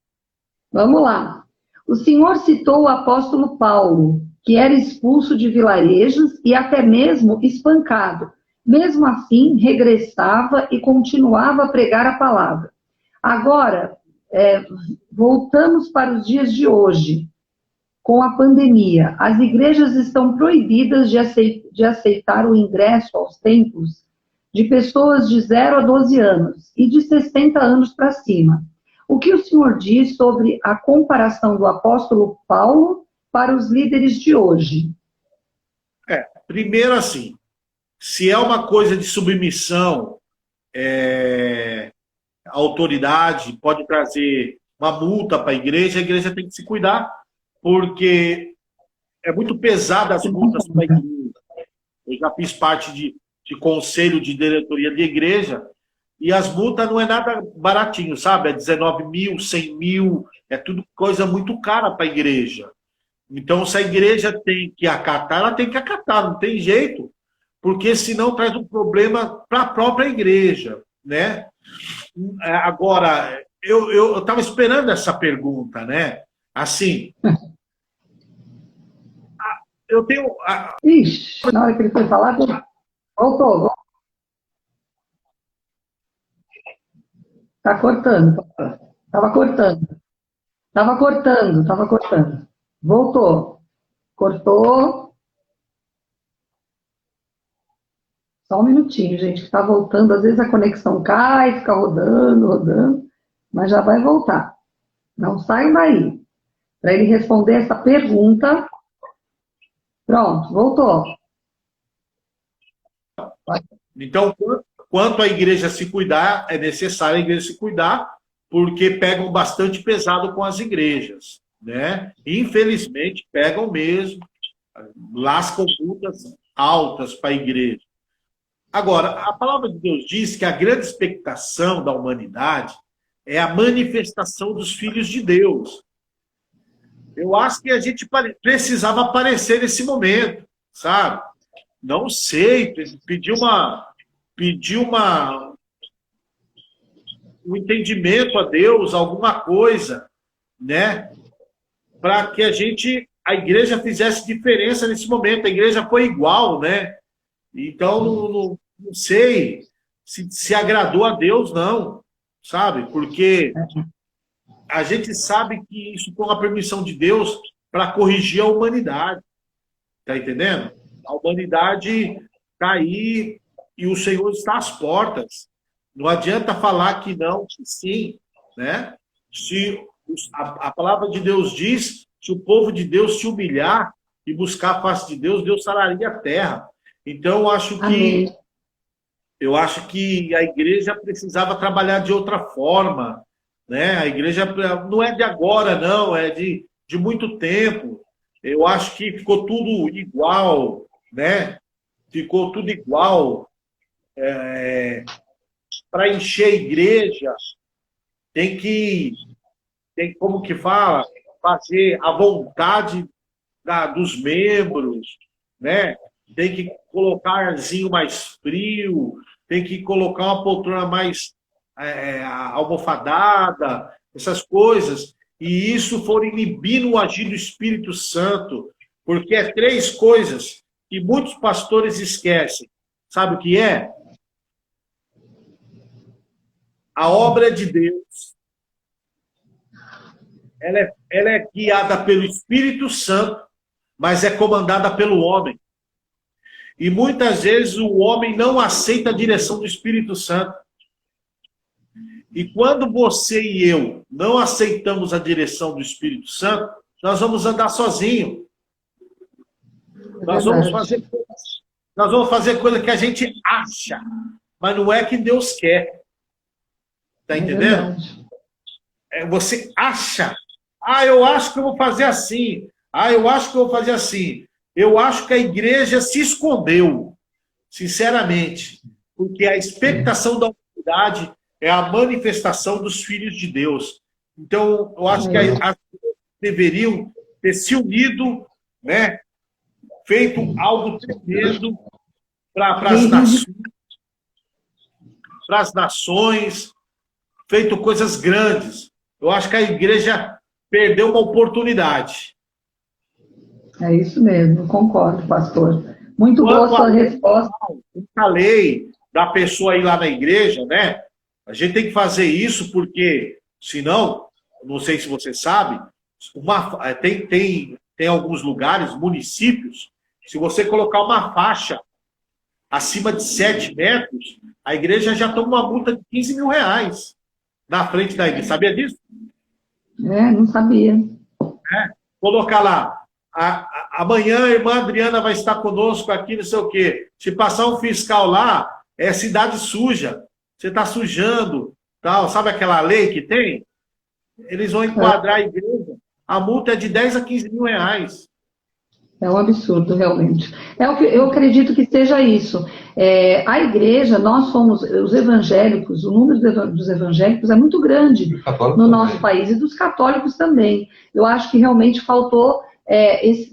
Vamos lá. O senhor citou o apóstolo Paulo, que era expulso de vilarejos e até mesmo espancado. mesmo assim, regressava e continuava a pregar a palavra. Agora, voltamos para os dias de hoje, com a pandemia. As igrejas estão proibidas de aceitar o ingresso aos templos de pessoas de 0 a 12 anos e de 60 anos para cima. O que o senhor diz sobre a comparação do apóstolo Paulo para os líderes de hoje? Primeiro assim, se é uma coisa de submissão, a autoridade pode trazer uma multa para a igreja tem que se cuidar, porque é muito pesada as multas para a igreja. Eu já fiz parte de conselho de diretoria de igreja, e as multas não é nada baratinho, sabe? É 19 mil, 100 mil, é tudo coisa muito cara para a igreja. Então, se a igreja tem que acatar, ela tem que acatar, não tem jeito, porque senão traz um problema para a própria igreja, né? Agora, eu estava esperando essa pergunta, né? Assim, eu tenho... Ixi, na hora que ele foi falar, voltou. Tá cortando. Tava cortando. Voltou. Cortou. Só um minutinho, gente, que tá voltando. Às vezes a conexão cai, fica rodando, mas já vai voltar. Não saiam daí. Para ele responder essa pergunta. Pronto, voltou. Então, quanto a igreja se cuidar, é necessário a igreja se cuidar, porque pegam bastante pesado com as igrejas, né? Infelizmente, pegam mesmo, lascam multas altas para a igreja. Agora, a palavra de Deus diz que a grande expectação da humanidade é a manifestação dos filhos de Deus. Eu acho que a gente precisava aparecer nesse momento, sabe? Não sei, pedir um entendimento a Deus, alguma coisa, né? Para que a igreja fizesse diferença nesse momento. A igreja foi igual, né? Então, não sei se agradou a Deus, não, sabe? Porque a gente sabe que isso foi uma permissão de Deus para corrigir a humanidade. Tá entendendo? A humanidade está aí e o Senhor está às portas. Não adianta falar que não, que sim, né? Se a palavra de Deus diz, se o povo de Deus se humilhar e buscar a face de Deus, Deus sararia a terra. Então, eu acho que a igreja precisava trabalhar de outra forma, né? A igreja não é de agora, não, é de muito tempo. Eu acho que ficou tudo igual, né? Ficou tudo igual. Para encher a igreja, tem como que fala, fazer a vontade dos membros, né? Tem que colocar arzinho mais frio, tem que colocar uma poltrona mais almofadada, essas coisas. E isso for inibindo o agir do Espírito Santo, porque é 3 coisas que muitos pastores esquecem. Sabe o que é? A obra de Deus, ela é guiada pelo Espírito Santo, mas é comandada pelo homem. E muitas vezes o homem não aceita a direção do Espírito Santo. E quando você e eu não aceitamos a direção do Espírito Santo, nós vamos andar sozinhos. Nós vamos fazer coisa que a gente acha, mas não é que Deus quer. Tá entendendo? Você acha. Eu acho que eu vou fazer assim. Eu acho que eu vou fazer assim. Eu acho que a igreja se escondeu, sinceramente, porque a expectação da humanidade é a manifestação dos filhos de Deus. Então, eu acho que as pessoas deveriam ter se unido, né? Feito algo tremendo para as nações, feito coisas grandes. Eu acho que a igreja perdeu uma oportunidade. É isso mesmo, concordo, pastor. Muito boa a sua resposta. A lei da pessoa ir lá na igreja, né? A gente tem que fazer isso porque, senão, não sei se você sabe, tem alguns lugares, municípios, se você colocar uma faixa acima de 7 metros, a igreja já toma uma multa de 15 mil reais na frente da igreja. Sabia disso? Não sabia. Colocar lá, amanhã a irmã Adriana vai estar conosco aqui, não sei o quê. Se passar um fiscal lá, é cidade suja. Você está sujando, tal. Sabe aquela lei que tem? Eles vão enquadrar a igreja. A multa é de 10 a 15 mil reais. É um absurdo, realmente. Eu acredito que seja isso. A igreja, nós somos os evangélicos, o número dos evangélicos é muito grande no nosso país, e dos católicos também. Eu acho que realmente faltou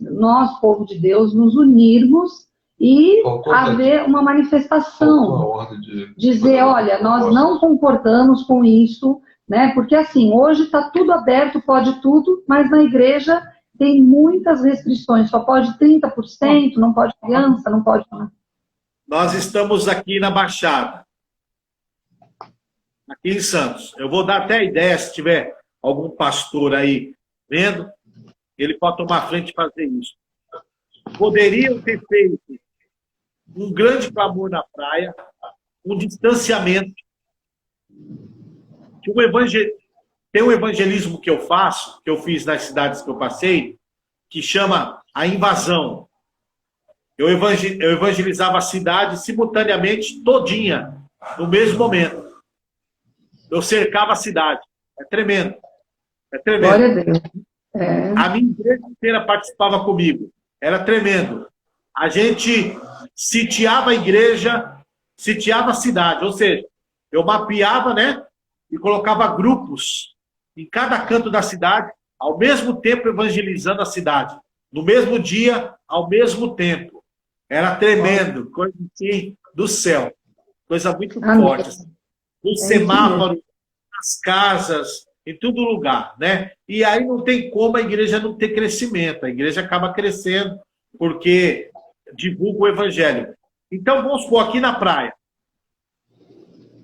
nós, povo de Deus, nos unirmos e haver uma manifestação. Dizer, olha, nós não concordamos com isso, né? Porque assim, hoje está tudo aberto, pode tudo, mas na igreja tem muitas restrições, só pode 30%, não pode criança, não pode... Nós estamos aqui na Baixada, aqui em Santos. Eu vou dar até a ideia, se tiver algum pastor aí vendo, ele pode tomar frente e fazer isso. Poderiam ter feito um grande clamor na praia, um distanciamento. Tem um evangelismo que eu faço, que eu fiz nas cidades que eu passei, que chama a invasão. Eu evangelizava a cidade simultaneamente, todinha, no mesmo momento. Eu cercava a cidade. É tremendo. É tremendo. Glória a Deus. A minha igreja inteira participava comigo. Era tremendo. A gente sitiava a igreja, sitiava a cidade. Ou seja, eu mapeava, né? E colocava grupos em cada canto da cidade, ao mesmo tempo evangelizando a cidade. No mesmo dia, ao mesmo tempo. Era tremendo, coisa assim do céu. Coisa muito forte. No semáforo, nas casas, em todo lugar, né? E aí não tem como a igreja não ter crescimento. A igreja acaba crescendo porque divulga o evangelho. Então, vamos supor, aqui na praia,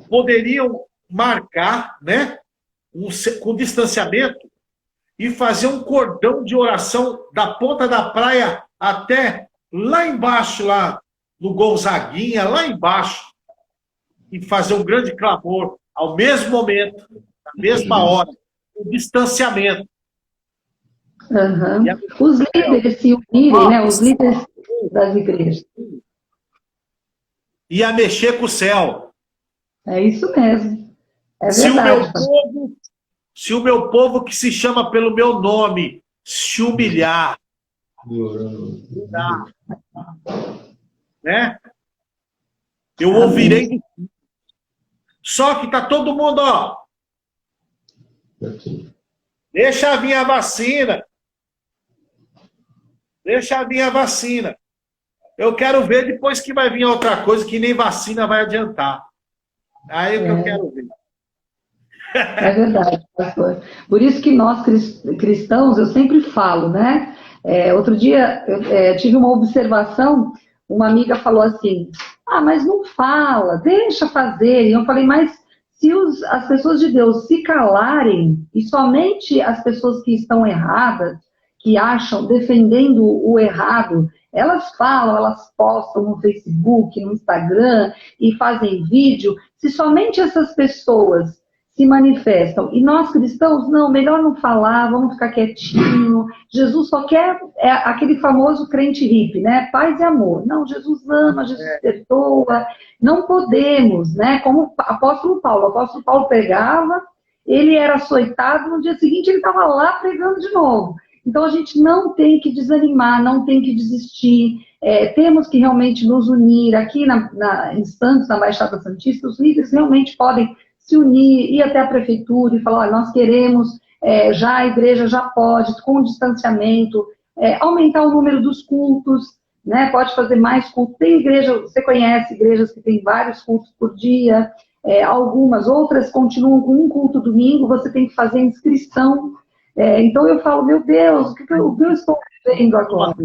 poderiam marcar, né, com distanciamento e fazer um cordão de oração da ponta da praia até lá embaixo, lá no Gonzaguinha, lá embaixo, e fazer um grande clamor ao mesmo momento, na mesma hora, com distanciamento. Os líderes se unirem, né, os líderes das igrejas. Ia mexer com o céu. É isso mesmo. É verdade. Se o meu povo que se chama pelo meu nome se humilhar, né? Eu ouvirei de ti. Só que tá todo mundo, ó. Deixa vir a vacina. Deixa vir a vacina. Eu quero ver depois que vai vir outra coisa que nem vacina vai adiantar. Aí é o que eu quero ver. É verdade, pastor. Por isso que nós cristãos, eu sempre falo, né? Outro dia eu tive uma observação, uma amiga falou assim, mas não fala, deixa fazer. E eu falei, mas se as pessoas de Deus se calarem, e somente as pessoas que estão erradas, que acham, defendendo o errado, elas falam, elas postam no Facebook, no Instagram, e fazem vídeo, se somente essas pessoas se manifestam. E nós cristãos, não, melhor não falar, vamos ficar quietinho. Jesus só quer aquele famoso crente hippie, né? Paz e amor. Não, Jesus ama, Jesus perdoa. Não podemos, né? Como o apóstolo Paulo pregava, ele era açoitado, no dia seguinte ele estava lá pregando de novo. Então a gente não tem que desanimar, não tem que desistir. Temos que realmente nos unir. Aqui em Santos, na Baixada Santista, os líderes realmente podem se unir, ir até a prefeitura e falar, olha, nós queremos, já a igreja já pode, com distanciamento, aumentar o número dos cultos, né? Pode fazer mais cultos. Tem igreja, você conhece igrejas que tem vários cultos por dia, algumas, outras continuam com um culto domingo, você tem que fazer inscrição. Então eu falo, meu Deus, o que eu estou vivendo agora?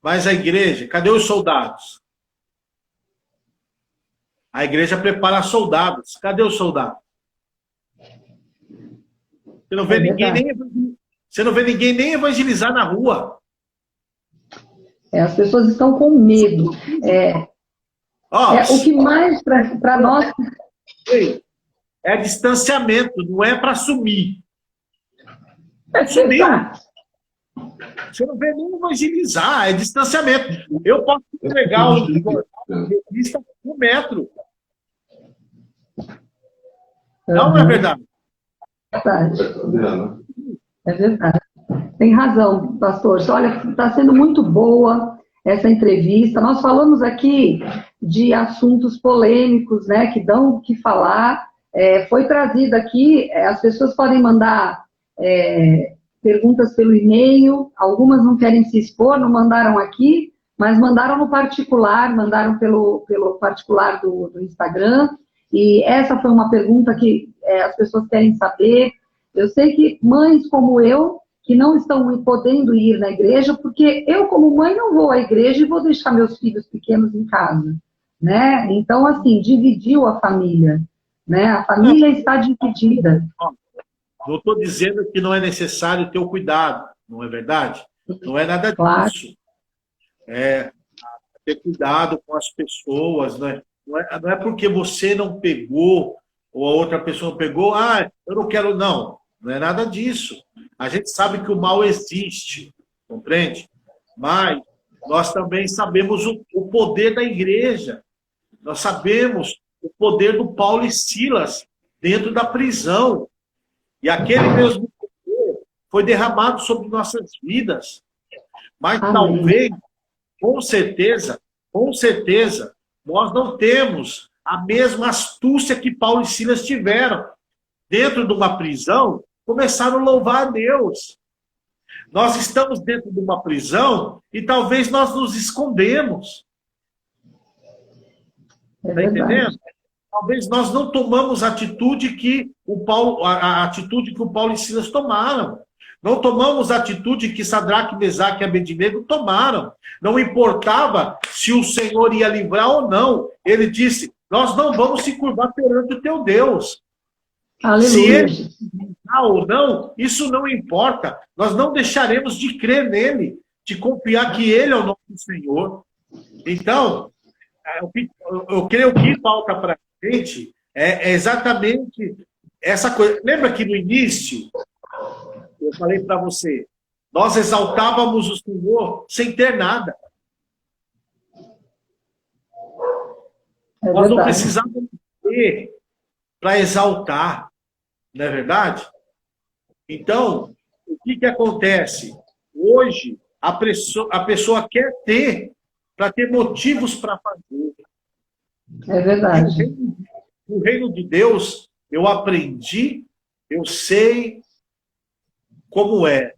Mas a igreja, cadê os soldados? A igreja prepara soldados. Cadê os soldados? Você não vê ninguém nem evangelizar na rua. As pessoas estão com medo. O que mais para nós... É distanciamento, não é para sumir. Sumiu. Você não vê nem evangelizar, é distanciamento. Eu posso entregar um revista por metro. Não é verdade? É verdade. Tem razão, pastor. Olha, está sendo muito boa essa entrevista. Nós falamos aqui de assuntos polêmicos, né, que dão o que falar. Foi trazido aqui, as pessoas podem mandar perguntas pelo e-mail, algumas não querem se expor, não mandaram aqui, mas mandaram no particular, mandaram pelo particular do Instagram, e essa foi uma pergunta que as pessoas querem saber. Eu sei que mães como eu, que não estão podendo ir na igreja, porque eu, como mãe, não vou à igreja e vou deixar meus filhos pequenos em casa, né? Então, assim, dividiu a família, né? A família está dividida. Não estou dizendo que não é necessário ter o cuidado, não é verdade? Não é nada disso. É ter cuidado com as pessoas, né? Não é porque você não pegou ou a outra pessoa não pegou, eu não quero, não. Não é nada disso. A gente sabe que o mal existe, compreende? Mas nós também sabemos o poder da igreja. Nós sabemos o poder do Paulo e Silas dentro da prisão. E aquele mesmo poder foi derramado sobre nossas vidas. Mas talvez, com certeza, nós não temos a mesma astúcia que Paulo e Silas tiveram. Dentro de uma prisão, começaram a louvar a Deus. Nós estamos dentro de uma prisão e talvez nós nos escondemos. Está entendendo? Talvez nós não tomamos a atitude que a atitude que o Paulo e Silas tomaram. Não tomamos a atitude que Sadraque, Mesaque e Abednego tomaram. Não importava se o Senhor ia livrar ou não. Ele disse, nós não vamos se curvar perante o teu Deus. Aleluia. Se ele livrar ou não, isso não importa. Nós não deixaremos de crer nele, de confiar que ele é o nosso Senhor. Então, eu creio que falta para a gente é exatamente essa coisa. Lembra que no início, eu falei para você, nós exaltávamos o Senhor sem ter nada. Nós não precisávamos ter para exaltar, não é verdade? Então, o que acontece? Hoje, a pessoa quer ter, para ter motivos para fazer. É verdade. No reino de Deus, eu aprendi, eu sei como é.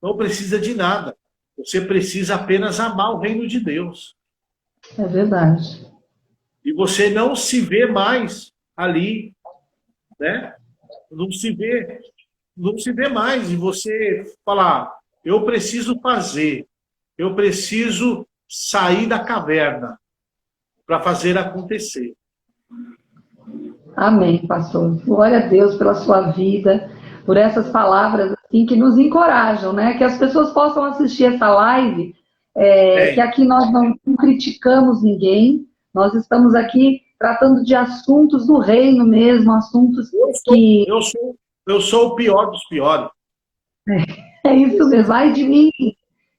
Não precisa de nada. Você precisa apenas amar o reino de Deus. É verdade. E você não se vê mais ali, né? Não se vê mais. E você falar, eu preciso fazer, eu preciso sair da caverna para fazer acontecer. Amém, pastor. Glória a Deus pela sua vida, por essas palavras assim, que nos encorajam, né? Que as pessoas possam assistir essa live, que aqui nós não criticamos ninguém, nós estamos aqui tratando de assuntos do reino mesmo, assuntos que... Eu sou o pior dos piores. É isso mesmo, ai de mim,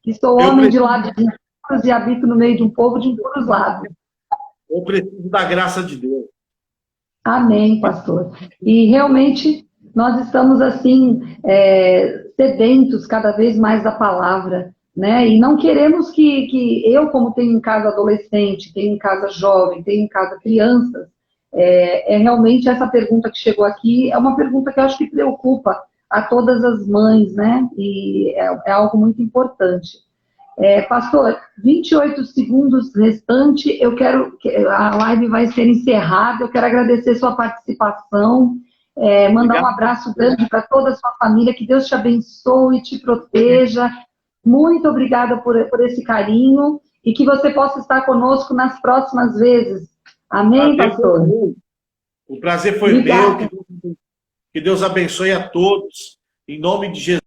que sou homem de lábios impuros e habito no meio de um povo de impuros lábios. Eu preciso da graça de Deus. Amém, pastor. E realmente nós estamos assim, sedentos cada vez mais da palavra, né? E não queremos que eu, como tenho em casa adolescente, tenho em casa jovem, tenho em casa crianças, realmente essa pergunta que chegou aqui é uma pergunta que eu acho que preocupa a todas as mães, né? E é algo muito importante. Pastor, 28 segundos restante, eu quero que a live vai ser encerrada, eu quero agradecer sua participação, mandar um abraço grande para toda a sua família, que Deus te abençoe, te proteja, Muito obrigada por esse carinho e que você possa estar conosco nas próximas vezes. Amém, pastor? O prazer foi Obrigada. meu. Que Deus abençoe a todos. Em nome de Jesus.